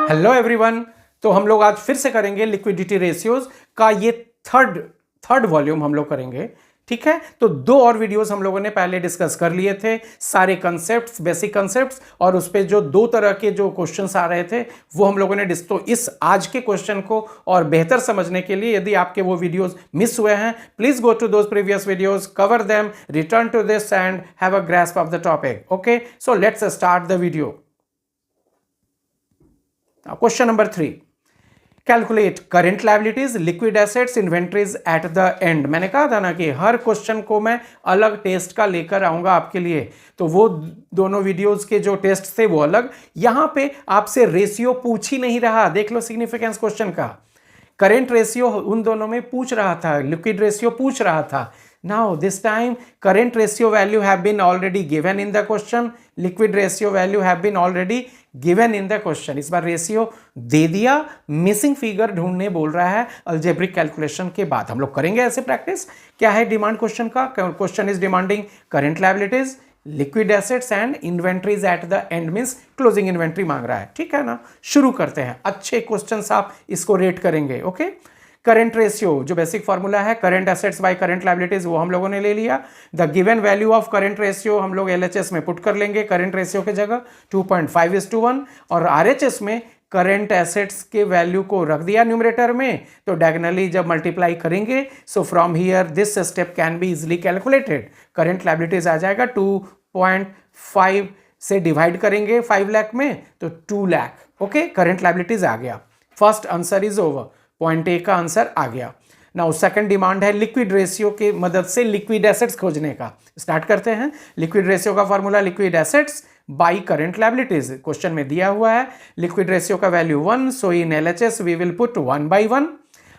Hello everyone. तो हम लोग आज फिर से करेंगे लिक्विडिटी रेशियोज का ये थर्ड वॉल्यूम हम लोग करेंगे। ठीक है, तो 2 और वीडियोस हम लोगों ने पहले डिस्कस कर लिए थे, सारे कंसेप्ट्स, बेसिक कंसेप्ट्स, और उस पे जो 2 तरह के जो क्वेश्चंस आ रहे थे वो हम लोगों ने तो इस आज के क्वेश्चन को और बेहतर समझने के लिए यदि आपके वो वीडियोस मिस हुए हैं, please go to those previous videos, cover them, return to this and have a grasp of the topic. Okay, so let's start the video. Question number 3, calculate current liabilities, liquid assets, inventories at the end. मैंने कहा था ना कि हर question को मैं अलग test का लेकर आऊंगा आपके लिए, तो वो दोनों वीडियोस के जो टेस्ट थे वो अलग। यहां पे आपसे रेशियो पूछ ही नहीं रहा, देख लो सिग्निफिकेंस क्वेश्चन का। करेंट रेशियो उन दोनों में पूछ रहा था, लिक्विड रेशियो पूछ रहा था। Now this time current ratio value have been already given in the question, liquid ratio value have been already given in the question। इस बार रेशियो दे दिया, मिसिंग फिगर ढूंढने बोल रहा है अलजेब्रिक कैलकुलेशन के बाद। हम लोग करेंगे ऐसे प्रैक्टिस। क्या है डिमांड क्वेश्चन का? Question is demanding current liabilities, liquid assets and inventories at the and, means closing inventory मांग रहा है। ठीक है ना, शुरू करते हैं। अच्छे क्वेश्चंस आप इसको रेट करेंगे। ओके, करंट रेशियो जो बेसिक फॉर्मूला है, current assets by current liabilities, वो हम लोगों ने ले लिया। The given value of current ratio हम लोग एलएचएस में पुट कर लेंगे करंट रेशियो की जगह 2.5:1, और आरएचएस में करंट एसेट्स के वैल्यू को रख दिया न्यूमरेटर में, तो डायगोनली जब मल्टीप्लाई करेंगे, so from here this step can be easily calculated. Current liabilities आ जाएगा 2.5 से डिवाइड करेंगे 5 लाख में, तो 2 लाख। ओके, करंट लायबिलिटीज आ गया। First answer is over, point A का आंसर आ गया। नाउ सेकंड डिमांड है लिक्विड रेशियो की मदद से लिक्विड एसेट्स खोजने का। स्टार्ट करते हैं। लिक्विड रेशियो का formula liquid assets by current liabilities question में दिया हुआ है। लिक्विड रेशियो का value 1, so in LHS we will put 1/1,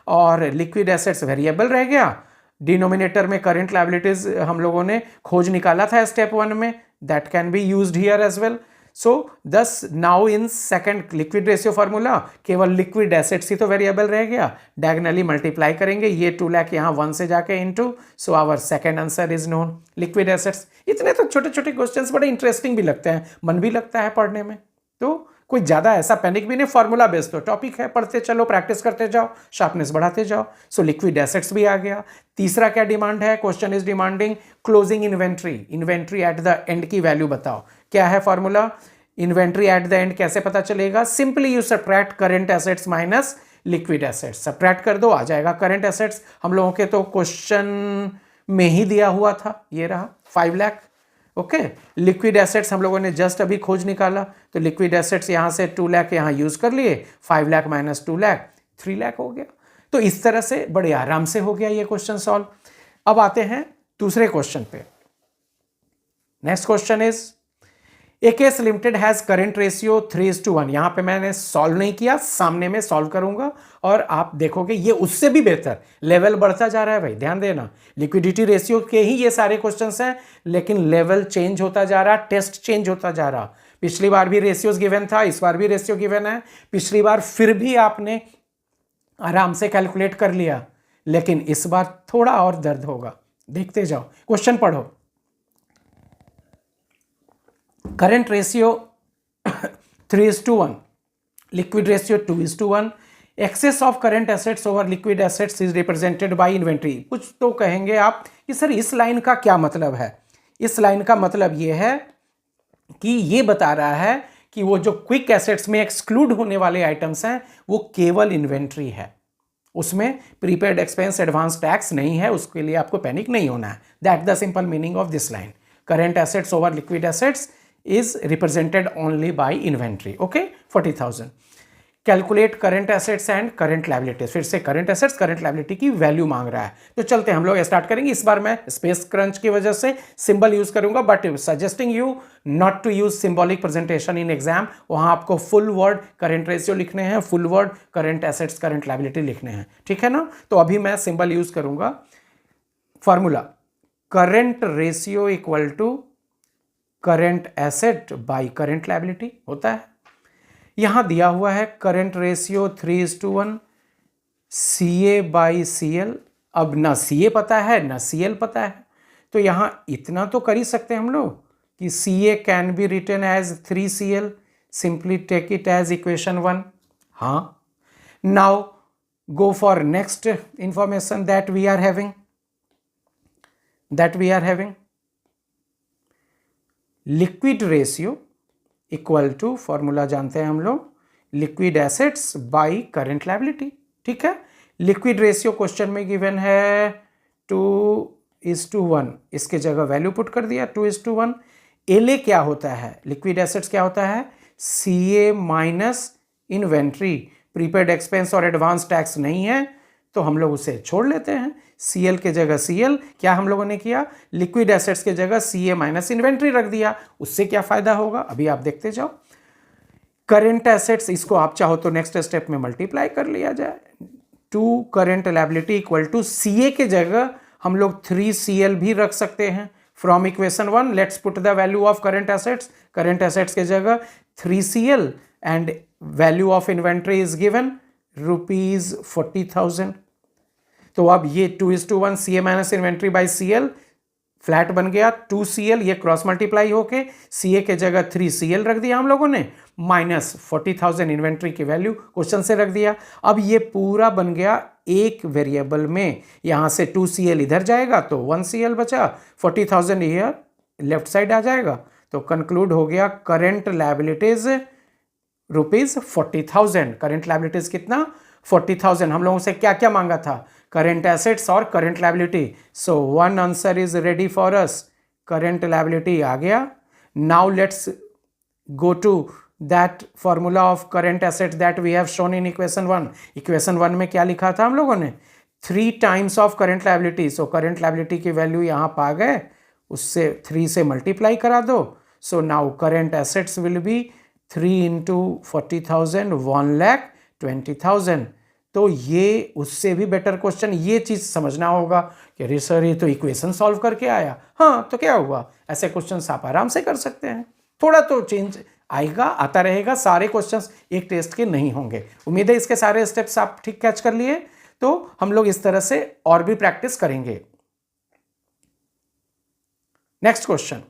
और लिक्विड एसेट्स वेरिएबल रह गया। डिनोमिनेटर में करंट लायबिलिटीज हम लोगों ने खोज निकाला था स्टेप 1 में, that can be used here as well. So thus now in second liquid ratio formula केवल लिक्विड एसेट्स ही तो वेरिएबल रह गया, डायगोनली मल्टीप्लाई करेंगे, ये 2 लाख यहाँ 1 से जाके into, so our second answer is non liquid assets. इतने तो छोटे छोटे क्वेश्चंस बड़े इंटरेस्टिंग भी लगते हैं, मन भी लगता है पढ़ने में, तो कोई ज्यादा ऐसा पैनिक भी नहीं। फॉर्मूला बेस्ड तो टॉपिक है, पढ़ते चलो, प्रैक्टिस करते जाओ, शार्पनेस बढ़ाते जाओ। सो लिक्विड एसेट्स भी आ गया। तीसरा क्या डिमांड है? Question is demanding closing inventory, inventory at the and की वैल्यू बताओ। क्या है formula? Inventory at the and कैसे पता चलेगा? Simply you subtract current assets minus liquid assets, subtract कर दो, आ जाएगा करंट एसेट्स। हम लोगों के तो क्वेश्चन में ही दिया हुआ था, ये रहा 5 लाख। ओके, लिक्विड एसेट्स हम लोगों ने जस्ट अभी खोज निकाला, तो लिक्विड एसेट्स यहां से 2 लाख यहां यूज कर लिए, 5 लाख माइनस 2 लाख 3 लाख हो गया। तो इस तरह से बड़े आराम से हो गया ये क्वेश्चन सॉल्व। अब आते हैं दूसरे क्वेश्चन पे। Next question is AKS limited has current ratio 3:1। यहां पे मैंने सॉल्व नहीं किया, सामने में सॉल्व करूंगा और आप देखोगे ये उससे भी बेहतर लेवल बढ़ता जा रहा है। भाई ध्यान देना, लिक्विडिटी रेशियो के ही ये सारे क्वेश्चंस हैं, लेकिन लेवल चेंज होता जा रहा, टेस्ट चेंज होता जा रहा। पिछली बार भी रेशियोज गिवन था, इस बार भी रेशियो गिवन है। पिछली बार फिर भी आपने आराम से कैलकुलेट कर लिया, लेकिन इस बार थोड़ा और दर्द होगा। देखते जाओ, क्वेश्चन पढ़ो। Current ratio 3:1, liquid ratio 2:1, excess of current assets over liquid assets is represented by inventory. कुछ तो कहेंगे आप कि सर इस लाइन का क्या मतलब है? इस लाइन का मतलब ये है कि ये बता रहा है कि वो जो क्विक एसेट्स में एक्सक्लूड होने वाले आइटम्स हैं वो केवल इन्वेंट्री है, उसमें प्रीपेड एक्सपेंस एडवांस टैक्स नहीं है, उसके लिए आपको पैनिक नहीं होना है। That the simple meaning of this line. Current assets over liquid assets is represented only by inventory. Okay, 40,000. Calculate current assets and current liabilities. फिर से करंट एसेट्स करंट लायबिलिटी की वैल्यू मांग रहा है, तो चलते हैं हम लोग स्टार्ट करेंगे। इस बार मैं स्पेस क्रंच की वजह से सिंबल यूज करूंगा, but suggesting you not to use symbolic presentation in exam. वहां आपको फुल वर्ड करंट रेशियो लिखने हैं, full word current assets current liability लिखने हैं, ठीक है ना। तो अभी मैं सिंबल यूज करूंगा। Formula current ratio equal to current asset by current liability होता है। यहां दिया हुआ है current ratio 3:1, CA by CL। अब ना CA पता है ना CL पता है, तो यहां इतना तो कर ही सकते हैं हम लोग, कि CA can be written as 3Cl, simply take it as equation 1. हाँ. Now go for next information that we are having. Liquid ratio equal to, formula जानते हैं हम लोग, liquid assets by current liability. ठीक है. लिक्विड रेशियो क्वेश्चन में given है 2:1, इसके जगह वैल्यू पुट कर दिया 2:1. एलए क्या होता है, लिक्विड एसेट्स क्या होता है, CA minus inventory. Prepaid expense और एडवांस टैक्स नहीं है तो हम लोग उसे छोड़ लेते हैं. CL के जगह CL, क्या हम लोगों ने किया, लिक्विड एसेट्स के जगह CA माइनस इन्वेंट्री रख दिया. उससे क्या फायदा होगा अभी आप देखते जाओ. करंट एसेट्स, इसको आप चाहो तो नेक्स्ट स्टेप में मल्टीप्लाई कर लिया जाए. 2 current liability equal to CA के जगह हम लोग 3CL भी रख सकते हैं. From equation 1 let's put the value of current assets. Current assets के जगह 3CL and value of inventory is given ₹40,000. तो अब ये 2:1 CA minus inventory by CL flat बन गया 2CL. ये क्रॉस मल्टीप्लाई होके CA के जगह 3CL रख दिया हम लोगों ने, माइनस 40,000 इन्वेंट्री की वैल्यू क्वेश्चन से रख दिया. अब ये पूरा बन गया एक वेरिएबल में. यहां से 2CL इधर जाएगा तो 1CL बचा, 40,000 ईयर लेफ्ट साइड आ जाएगा. तो कंक्लूड हो गया करंट लायबिलिटीज ₹40,000. करंट लायबिलिटीज कितना, 40,000. हम लोगों से क्या क्या मांगा था, करंट एसेट्स और current liability. So one answer is ready for us. Current liability आ गया. Now let's go to that formula of current assets that we have shown in equation 1. Equation 1 में क्या लिखा था हम लोगों ने, 3 times of current liability. So current liability की वैल्यू यहां पा गए, उससे 3 से मल्टीप्लाई करा दो. So now current assets will B 3 into 40,000, 1,20,000. तो ये उससे भी बेटर क्वेश्चन, ये चीज समझना होगा कि अरे सर ये तो इक्वेशन सॉल्व करके आया. हाँ तो क्या हुआ, ऐसे क्वेश्चंस आप आराम से कर सकते हैं. थोड़ा तो चेंज आएगा, आता रहेगा. सारे क्वेश्चंस एक टेस्ट के नहीं होंगे. उम्मीद है इसके सारे स्टेप्स आप ठीक कैच कर लिए. तो हम लोग इस तरह से और भी प्रैक्टिस करेंगे. Next question,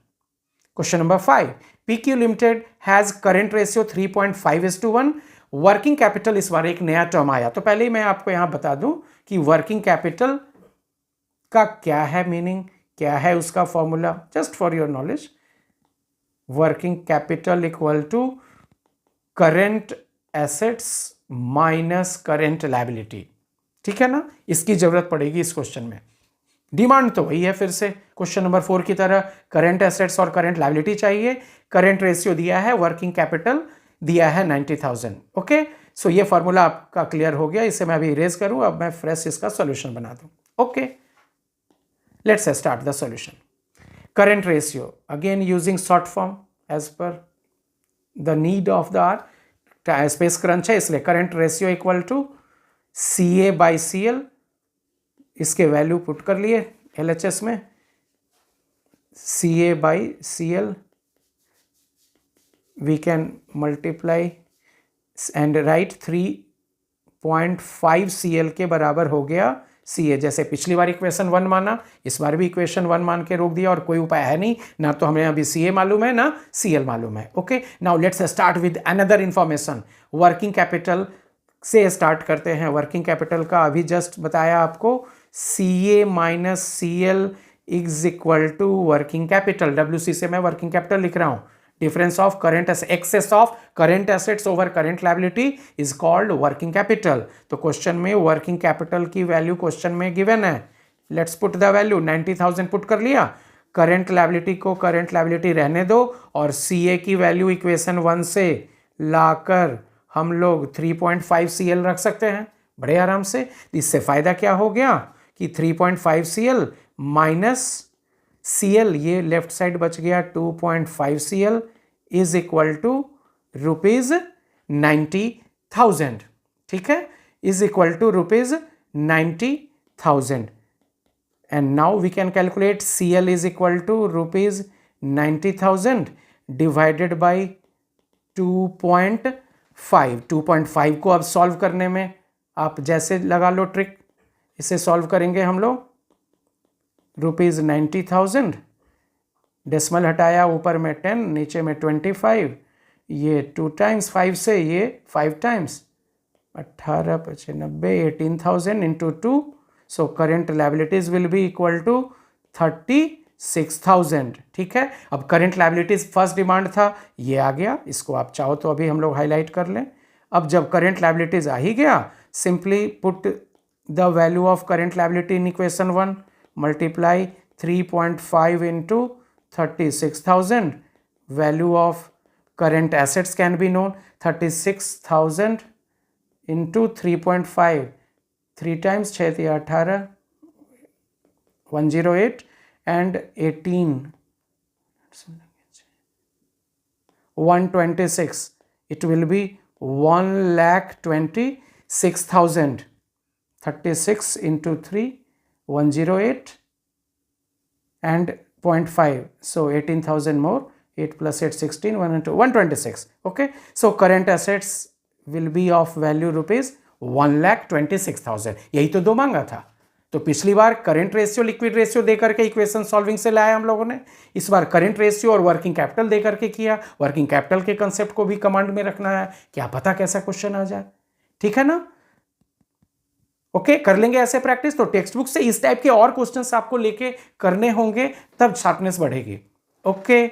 question number 5. PQ limited has current ratio 3.5:1. Working capital, इस बार एक नया टर्म आया. तो पहले ही मैं आपको यहां बता दूं कि वर्किंग कैपिटल का क्या है मीनिंग, क्या है उसका formula, just for your knowledge. Working capital equal to current assets minus current liability. ठीक है ना, इसकी जरूरत पड़ेगी इस क्वेश्चन में. डिमांड तो वही है, फिर से क्वेश्चन नंबर 4 की तरह करंट एसेट्स और करंट लायबिलिटी चाहिए. करंट रेशियो दिया है, वर्किंग कैपिटल दिया है 90,000. ओके, सो ये फॉर्मूला आपका क्लियर हो गया. इसे मैं अभी इरेज करूं, अब मैं फ्रेश इसका सॉल्यूशन बना दूं. Okay, let's start the solution. Current ratio again using short form as per the need of the hour. Space crunch है इसलिए current ratio equal to CA by CL. इसके वैल्यू पुट कर लिए LHS में, CA by CL we can multiply and write 3.5 CL के बराबर हो गया CA. जैसे पिछली बार इक्वेशन 1 माना, इस बार भी इक्वेशन 1 मान के रोक दिया. और कोई उपाय है नहीं, ना तो हमें अभी CA मालूम है ना CL मालूम है. Okay, now let's start with another information. Working capital से स्टार्ट करते हैं. वर्किंग कैपिटल का अभी जस्ट बताया आपको, CA minus CL is equal to working capital. WC से मैं वर्किंग कैपिटल लिख रहा हूं. Difference of current excess of current assets over current liability is called working capital. तो क्वेश्चन में वर्किंग कैपिटल की वैल्यू क्वेश्चन में गिवन है. Let's put the value. 90,000 put कर लिया. करंट लायबिलिटी को करंट लायबिलिटी रहने दो और CA की वैल्यू इक्वेशन 1 से लाकर हम लोग 3.5 CL रख सकते हैं बड़े आराम से. इससे फायदा क्या हो गया कि 3.5 CL माइनस CL, ये लेफ्ट साइड बच गया 2.5 CL इज इक्वल टू ₹90,000. ठीक है, is equal to ₹90,000. And now we can calculate CL is equal to ₹90,000 divided by 2.5. 2.5 को अब सॉल्व करने में आप जैसे लगा लो ट्रिक, इसे सॉल्व करेंगे हम लोग. ₹90,000 डेसिमल हटाया, ऊपर में 10, नीचे में 25, ये 2 टाइम्स 5 से ये 5 times 18 95 18,000 into 2, so current liabilities will be equal to 36,000। ठीक है, अब करेंट लाइबिलिटीज फर्स्ट डिमांड था, ये आ गया, इसको आप चाहो तो अभी हम लोग हाईलाइट कर लें। अब जब करेंट लाइबिलिटीज आ ही गया, simply put the value of current liability in equation 1, multiply 3.5 into 36,000, value of current assets can be known, 36,000 into 3.5, 3 times 6 या 18, 108 and 18, 126, it will be 1,26,000, 36 into 3, 108 and 0.5, so 18,000 more, 8 plus 8 16, 1 into 126. Okay, so current assets will be of value rupees 1,26,000। यही तो दो मांगा था। तो पिछली बार current ratio liquid ratio देकर के इक्वेशन सॉल्विंग से लाया हम लोगों ने, इस बार करंट रेशियो और वर्किंग कैपिटल देकर के किया। वर्किंग कैपिटल के कंसेप्ट को भी कमांड में रखना है, क्या पता कैसा क्वेश्चन आ जाए। ठीक है ना, ओके कर लेंगे ऐसे प्रैक्टिस। तो टेक्स्ट बुक से इस टाइप के और क्वेश्चंस आपको लेके करने होंगे, तब शार्पनेस बढ़ेगी। ओके